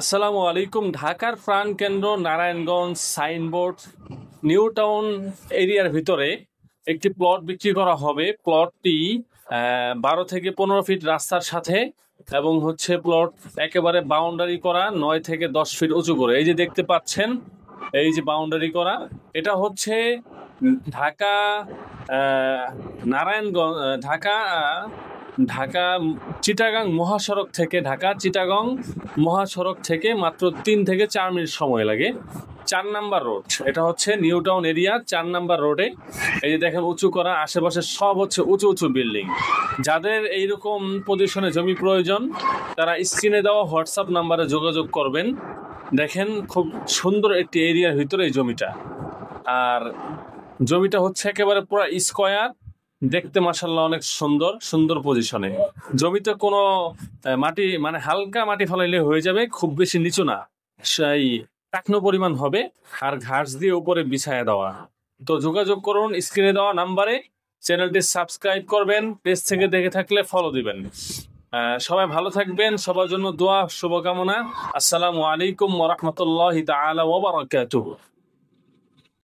আসসালামু আলাইকুম। ঢাকার প্রাণকেন্দ্র নারায়ণগঞ্জ সাইনবোর্ড নিউ টাউন এরিয়ার ভিতরে একটি প্লট বিক্রি করা হবে। প্লটটি 12 থেকে 15 ফিট রাস্তার সাথে এবং প্লট একেবারে বাউন্ডারি করা 9 থেকে 10 ফিট উঁচু করে। এই যে দেখতে পাচ্ছেন, এই যে বাউন্ডারি করা, এটা হচ্ছে ঢাকা নারায়ণগঞ্জ ঢাকা ঢাকা চিটাগাং মহাসড়ক থেকে, ঢাকা চিটাগাং মহাসড়ক থেকে মাত্র 3 থেকে 4 মিনিট সময় লাগে। 4 নাম্বার রোড, এটা হচ্ছে নিউ টাউন এরিয়া 4 নাম্বার রোডে। এই যে দেখেন উঁচু করা, আশেপাশে সব উঁচু উঁচু বিল্ডিং। যাদের এইরকম পজিশনে জমি প্রয়োজন তারা স্ক্রিনে দেওয়া হোয়াটসঅ্যাপ নাম্বারে যোগাযোগ করবেন। দেখেন খুব সুন্দর একটি এরিয়ার ভিতরে এই জমিটা। আর জমিটা একেবারে পুরো স্কয়ার, দেখতে মাশাআল্লাহ অনেক সুন্দর সুন্দর পজিশনে। জমিতে কোনো মাটি হালকা মাটি ফেলাইলে হয়ে যাবে, খুব বেশি নিচু না, সেই টাকনো পরিমাণ হবে। আর ঘাস দিয়ে উপরে বিছায়া দেওয়া। তো যোগাযোগ করুন স্ক্রিনে দেওয়া নাম্বারে। চ্যানেলটি সাবস্ক্রাইব করবেন, পেজ থেকে দেখে থাকলে ফলো দিবেন। সবাই ভালো থাকবেন, সবার জন্য দোয়া শুভকামনা। আসসালামু আলাইকুম ওয়া রাহমাতুল্লাহি তাআলা ওয়া বারাকাতুহু।